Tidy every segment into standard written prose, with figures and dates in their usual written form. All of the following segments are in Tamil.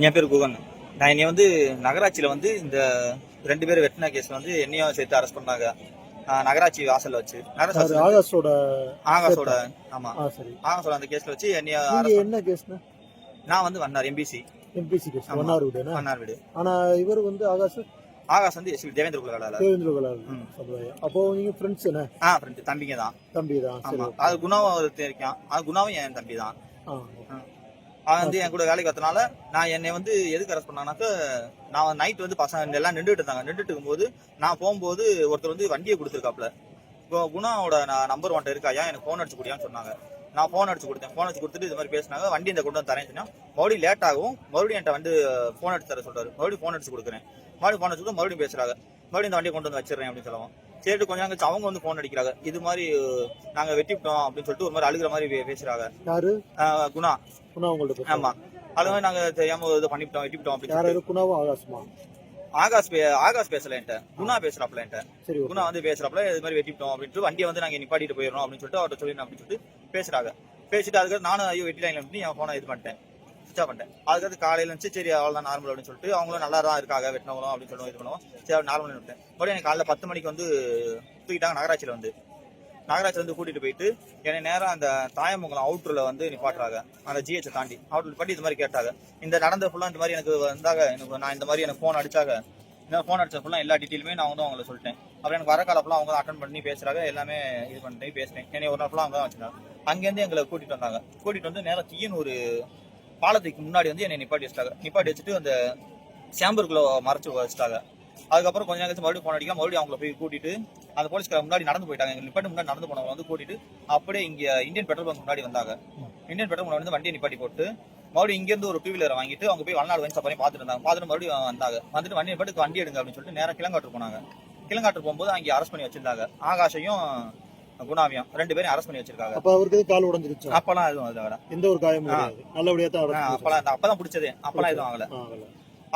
என் பேர் குகன். நான் என்னைய வந்து நகராட்சியில வந்து இந்த 2 பேர் வெட்டின கேஸ்ல வந்து என்னையும் சேர்த்து அரெஸ்ட் பண்ணாங்க. நகராட்சி வாசல்ல வச்சு ஆகாஷோட ஆமா சரி. ஆகாஷோட அந்த கேஸ்ல வச்சு என்னைய என்ன கேஸ்னா? நான் வந்து வந்தார் எம்பிசி கேஸ் வண்ணார் வீடு. ஆனா இவர் வந்து ஆகாஷ் வந்து தேவேந்திர குலகலால. அப்போ நீங்க ஃப்ரெண்ட்ஸ் என்ன? ஃப்ரெண்ட் தம்பிங்க தான். சரி. அது குணாவும் ஒருத்தர் இருக்கான். அது குணாவும் என் தம்பி தான். அவன் வந்து என் கூட வேலைக்கு வரதுனால நான் என்னை வந்து எதுக்கு அரெஸ்ட் பண்ணானாக்க, நான் நைட் வந்து பசங்க எல்லாம் நின்றுட்டு இருந்தாங்க. நின்றுட்டு இருக்கும்போது நான் போகும்போது ஒருத்தர் வந்து வண்டியை கொடுத்துருக்காப்ல. இப்போ குணாவோட நம்பர் ஒன்ட்ட இருக்காயா, எனக்கு ஃபோன் அடிச்சு கொடுயான்னு சொன்னாங்க. நான் ஃபோன் அடிச்சு கொடுத்தேன். ஃபோன் அடிச்சு கொடுத்துட்டு இது மாதிரி பேசினாங்க. வண்டி இந்த கொண்டு வந்து தரேன்னு சொன்னா மறுபடியும் லேட் ஆகும். மறுபடியும் என்கிட்ட வந்து ஃபோன் அடிச்சு தர சொல்றாரு. மறுபடியும் ஃபோன் அடிச்சு கொடுக்குறேன். மறுபடியும் ஃபோன் அடிச்சு மறுபடியும் பேசுறாங்க. மறுபடியும் இந்த வண்டியை கொண்டு வந்து வச்சிடறேன் அப்படின்னு சொல்லுவோம். சரி கொஞ்சம் நாங்கள் அவங்க வந்து ஃபோன் அடிக்கிறாங்க. இது மாதிரி நாங்க வெட்டிவிட்டோம் அப்படின்னு சொல்லிட்டு ஒரு மாதிரி அழுகிற மாதிரி பேசுறாங்க. யாரு? குணா. உங்கள்ட்ட? ஆமா. அது மாதிரி நாங்க தெரியாம இது பண்ணிவிட்டோம் வெட்டிவிட்டோம் அப்படின்னு. குணாவும் ஆகாஷமா? ஆகாஷ் பேசல என்கிட்ட. குணா பேசுறாப்ல என்கிட்ட. குணா வந்து பேசுறாப்ல இது மாதிரி வெட்டிவிட்டோம் அப்படின்ட்டு வண்டியை வந்து நாங்க நிப்பாட்டிட்டு போயிடறோம் அப்படின்னு சொல்லிட்டு அவர்கிட்ட சொல்லி அப்படின்னு சொல்லிட்டு பேசுறாங்க. பேசிட்டு அதுக்கு நானும் ஐயோ வெட்டி லைன்ல வந்து என் போனை இது பண்ணிட்டேன், சுவிச் ஆஃப் பண்ணிட்டேன். அதுக்கடுத்து காலையில இருந்துச்சு சரி அவ்வளவுதான் நார்மல் அப்படின்னு சொல்லிட்டு அவங்களும் நல்லா தான் இருக்காங்க வெட்டினவங்களும் அப்படின்னு சொல்லுவோம். இது பண்ணுவோம் சரி நார்மல் விட்டேன். மறுபடியும் எனக்கு காலைல 10 மணிக்கு வந்து தூக்கிட்டாங்க நகராட்சியில வந்து. நகராட்சியில வந்து கூட்டிட்டு போயிட்டு என்னை நேரம் அந்த தாயமங்கலம் அவுட்டர்ல வந்து நிப்பாட்டுறாங்க. அந்த ஜிஹெச் தாண்டி அவுட்டர் பட்டி இது மாதிரி கேட்டாங்க. இந்த நடந்த ஃபுல்லா இந்த மாதிரி எனக்கு வந்தாங்க. நான் இந்த மாதிரி எனக்கு ஃபோன் அடிச்சாங்க. ஃபோன் அடிச்ச ஃபுல்லா எல்லா டீட்டெயிலுமே நான் வந்து அவங்களை சொல்லிட்டேன். அப்புறம் எனக்கு வர கால ஃபுல்லா அவங்க அட்டன் பண்ணி பேசுறாங்க. எல்லாமே இது பண்ணி பேசினேன். என்னை ஒரு நாள் ஃபுல்லா அவங்க தான் வச்சிருந்தாங்க. அங்கேருந்து எங்களை கூட்டிட்டு வந்தாங்க. கூட்டிட்டு வந்து நேரம் தீயன் ஒரு பாலத்துக்கு முன்னாடி வந்து என்னை நிப்பாட்டி வச்சுட்டாங்க. நிப்பாட்டி வச்சுட்டு அந்த சேம்பருக்குள்ள மறைச்சு வச்சுட்டாங்க. அதுக்கப்புறம் கொஞ்ச நேரம் மறுபடியும் போன் அடிக்க மறுபடியும் அவங்களை போய் கூட்டிட்டு அந்த போலீஸ்கார முன்னாடி நடந்து போயிட்டாங்க. எங்க நிப்பாட்டி முன்னாடி நடந்து போனவங்க வந்து கூட்டிட்டு அப்படியே இங்க இந்தியன் பெட்ரோல் பங்க் முன்னாடி வந்தாங்க. இந்தியன் பெட்ரோல் பங்க் வந்து வண்டியை நிப்பாட்டி போட்டு மறுபடியும் இங்க இருந்து ஒரு 2 வீலரை வாங்கிட்டு அவங்க போய் வளநாடு வந்து சப்பாரி பார்த்துட்டு இருந்தாங்க. பார்த்துட்டு மறுபடியும் வந்தாங்க. வந்துட்டு வண்டி நிப்பாட்டு வண்டி எடுங்க அப்படின்னு சொல்லிட்டு நேரம் கிளங்காட்டு போனாங்க. கிளங்காட்டு போகும்போது அங்கே அரெஸ்ட் பண்ணி வச்சிருந்தாங்க. ஆகாஷையும் குணாவையும் 2 பேரும் அரெஸ்ட் பண்ணி வச்சிருக்காங்க. அப்ப அவருக்கு கால் உடைஞ்சிருச்சு? அப்பெல்லாம் எதுவும் இல்லை, வேற எந்த ஒரு காயமும் கிடையாது. நல்லபடியா தான் அப்பதான் பிடிச்சதே. அப்பெல்லாம் எதுவும் ஆகல.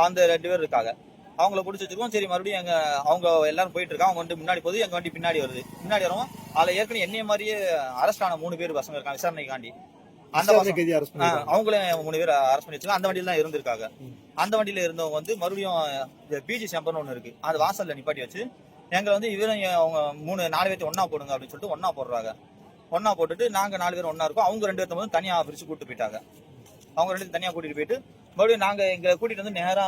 அந்த 2 பேர் இருக்காங்க. அவங்கள பிடிச்சி வச்சிருக்கோம். சரி மறுபடியும் எங்க அவங்க எல்லாரும் போயிட்டு இருக்காங்க. அவங்க வந்து முன்னாடி போகுது, எங்க வண்டி பின்னாடி வருது. பின்னாடி வரவும் அதுல ஏற்கனவே என்னைய மாதிரியே அரெஸ்ட் ஆன 3 பேர் பசங்க இருக்காங்க விசாரணைக்காண்டி. அந்த அவங்களே 3 பேர் அரெஸ்ட் பண்ணி வச்சிருக்காங்க. அந்த வண்டியில தான் இருந்திருக்காங்க. அந்த வண்டியில இருந்தவங்க வந்து மறுபடியும் பிஜி சேம்பர்னு ஒண்ணு இருக்கு, அது வாசல்ல நிப்பாட்டி வச்சு எங்களை வந்து இவரும் அவங்க 4 பேர்த்து ஒன்னா போடுங்க அப்படின்னு சொல்லிட்டு ஒன்னா போடுறாங்க. ஒன்னா போட்டுட்டு நாங்க 4 பேர் ஒன்னா இருக்கோம். அவங்க 2 பேர்த்த வந்து தனியா பிரிச்சு கூட்டு போயிட்டாங்க. அவங்க 2 தனியா கூட்டிட்டு போயிட்டு மறுபடியும் நாங்க எங்களை கூட்டிட்டு வந்து நேரா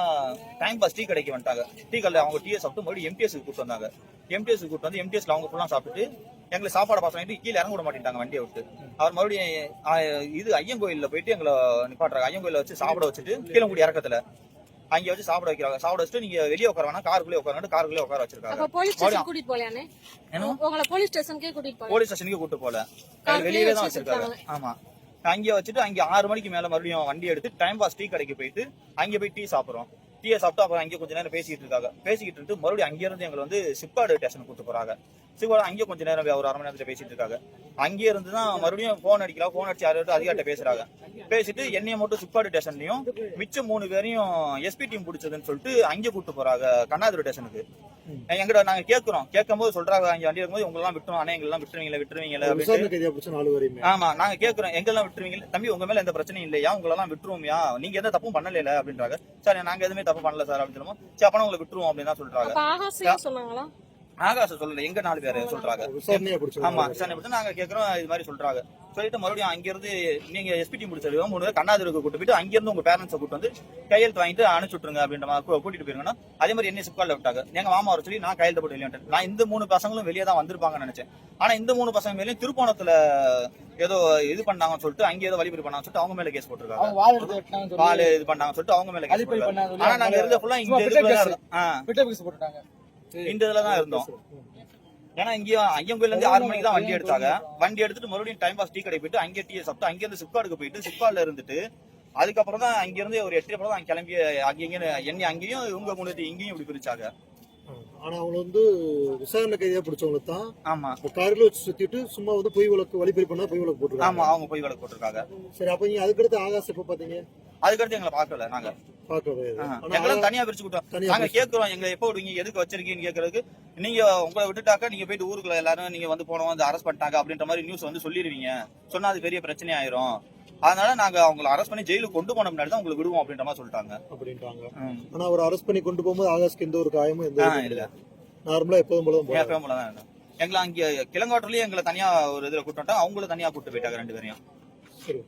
டைம் பாஸ் டீ கடைக்கு வந்துட்டாங்க. டீ கடையில் அவங்க டீயை சாப்பிட்டு மறுபடியும் எம்டிஎஸ்க்கு கூட்டு வந்தாங்க. எம்டிஎஸ் கூட்டு வந்து எம்டிஎஸ்ல அவங்க ஃபுல்லா சாப்பிட்டுட்டு எங்களை சாப்பாடு பாஸ் வாங்கிட்டு கீழே இறங்க விட மாட்டேங்கிறாங்க வண்டியை விட்டு. அவர் மறுபடியும் இது ஐயங்கோயில போயிட்டு எங்களை நிப்பாட்டுறாங்க. ஐயங்கோயில வச்சு சாப்பிட வச்சுட்டு கீழங்குடி இறக்கத்துல அங்கே வச்சு சாப்பிட வைக்கிறாங்க. சாப்பிட வச்சுட்டு நீங்க வெளியே உட்கார வேணா காருக்குள்ளே உட்கார காருக்குள்ளே உட்கார வச்சிருக்காங்க. போலீஸ் ஸ்டேஷனுக்கு கூட்டு போல, வெளியவே தான் வச்சிருக்காங்க. ஆமா, அங்கே வச்சுட்டு அங்கே 6 மணிக்கு மேல மறுபடியும் வண்டி எடுத்து டைம் பாஸ் டீ கடைக்கு போயிட்டு அங்கே போய் டீ சாப்பிடுறோம். டீயை சாப்பிட்டு அப்புறம் அங்கே கொஞ்ச நேரம் பேசிக்கிட்டு இருக்காங்க. பேசிக்கிட்டு இருந்து மறுபடியும் அங்கே இருந்து எங்களை வந்து சிப்பாடு ஸ்டேஷனுக்கு கூட்டு போறாங்க. சிப்பாடு அங்கே கொஞ்ச நேரம் ஒரு 1/2 மணி நேரத்துல பேசிட்டு இருக்காங்க. அங்கே இருந்து தான் மறுபடியும் போன் அடிக்கலாம். போன் அடிச்சு யாரும் அதிகாரிட்ட பேசுறாங்க. பேசிட்டு என்னைய மட்டும் சிப்பாடு ஸ்டேஷன்லயும் மிச்சம் 3 பேரையும் எஸ்பி டீம் பிடிச்சதுன்னு சொல்லிட்டு அங்கே கூட்டு போறாங்க கண்ணாதுரை ஸ்டேஷனுக்கு. எங்கிட்ட நாங்க கேட்கும் போது சொல்றாங்க, அங்க வண்டி இருக்கும்போது உங்க எல்லாம் விட்டுரும், ஆனா எங்க எல்லாம் விட்டுருவீங்களா? ஆமா, நாங்க கேட்கிறோம் எங்கெல்லாம் விட்டுருவீங்க தம்பி, உங்க மேல எந்த பிரச்சனையும் இல்லையா, உங்களெல்லாம் விட்டுருவோம்யா, நீங்க எந்த தப்பும் பண்ணல அப்படின்றாங்க. சரி நாங்க எதுவுமே தப்பு பண்ணல சார் அப்படின்னு சொல்லுவோம். சரி அப்பனா உங்களை விட்டுருவோம் அப்படின்னு தான் சொல்றாங்க. ஆகாச சொல்லல, எங்க 4 பேரு சொல்றாங்க. ஆமா, விசாரணை பிடிச்சு நாங்க கேட்கிறோம் இது மாதிரி சொல்றாங்க. சொல்லிட்டு மறுபடியும் அங்கிருந்து நீங்க எஸ்பி டீம் பிடிச்சது 3 பேர் கண்ணாதுருக்கு கூட்டு போயிட்டு அங்கிருந்து உங்க பேரண்ட்ஸை கூட்டு வந்து கையெழுத்து வாங்கிட்டு அனுப்பிச்சுட்டுருங்க அப்படின்ற மாதிரி கூட்டிட்டு போயிருங்கன்னா அதே மாதிரி என்ன சிப்கால்ல விட்டாங்க. எங்க மாமா வர சொல்லி நான் கையெழுத்து போட்டு வெளியே. நான் இந்த 3 பசங்களும் வெளியே தான் வந்திருப்பாங்கன்னு நினைச்சேன். ஆனா இந்த 3 பசங்க மேலேயும் திருப்போணத்துல ஏதோ இது பண்ணாங்கன்னு சொல்லிட்டு அங்கே ஏதோ வழிபறி பண்ணாங்கன்னு சொல்லிட்டு அவங்க மேல கேஸ் போட்டிருக்காங்க. வால் இது பண்ணாங்கன்னு சொல்லிட்டு அவங்க மேல கேஸ் போட்டிருக்காங்க. ஆனா நாங்க இருந்த ஃபுல்லா இங்க போட்டுட்டாங்க. இந்த இதுலதான் இருந்தோம். ஏன்னா இங்கேயும் ஐயங்கோயில இருந்து 6 மணிக்கு தான் வண்டி எடுத்தாங்க. வண்டி எடுத்துட்டு மறுபடியும் டைம் பாஸ் டீ கடை போயிட்டு அங்கே டீ சாப்பிட்டு அங்கிருந்து சிப்காடுக்கு போயிட்டு சிப்காட்ல இருந்துட்டு அதுக்கப்புறம் தான் அங்கிருந்து ஒரு 8 அப்புறம் தான் கிளம்பி அங்கேயும் அங்கேயும் இவங்க கொண்டு இங்கேயும் இப்படி பிரிச்சாங்க. ஆனா அவங்க வந்து விசாரணை கைதியா பிடிச்சவங்க தான். ஆமா, காரில் வச்சு சுத்திட்டு சும்மா வந்து பொய் வழக்கு வழிபறி பண்ணா பொய் வழக்கு போட்டுருக்காங்க. ஆமா, அவங்க பொய் வழக்கு போட்டிருக்காங்க. சரி, அப்ப நீங்க அதுக்கடுத்து ஆகாஷ் எப்ப பாத்தீங்க? அதுக்கடுத்து எங்களை பார்க்கல. நாங்க எங்கெல்லாம் தனியா பிரிச்சு விட்டோம். நாங்க கேட்கிறோம் எங்களை எப்ப விடுவீங்க, எதுக்கு வச்சிருக்கீங்கன்னு கேட்கறதுக்கு நீங்க உங்களை விட்டுட்டாக்க நீங்க போயிட்டு ஊருக்குள்ள எல்லாரும் நீங்க வந்து போனோம் வந்து அரெஸ்ட் பண்ணிட்டாங்க அப்படின்ற மாதிரி நியூஸ் வந்து சொல்லிடுவீங்க. சொன்னா அது பெரிய பிரச்சனை ஆயிரும். அதனால நாங்க அவங்களை அரெஸ்ட் பண்ணி ஜெயிலுக்கு கொண்டு போன முன்னாடி தான் உங்களுக்கு விடுவோம் அப்படின்ற மாதிரி சொல்லிட்டாங்க. அப்படின்ட்டாங்க. ஆனா அவர் அரெஸ்ட் பண்ணி கொண்டு போகும்போது ஆகாஷ்க்கு எந்த ஒரு காயமும் எந்த இல்ல, நார்மலா எப்போதும் போல தான் எப்பவும் போல தான். எங்களை அங்க கிளங்காட்டுலயே எங்களை தனியா ஒரு இதுல கூட்டு அவங்கள தனியா கூட்டு போயிட்டாங்க 2 பேரையும். சரி.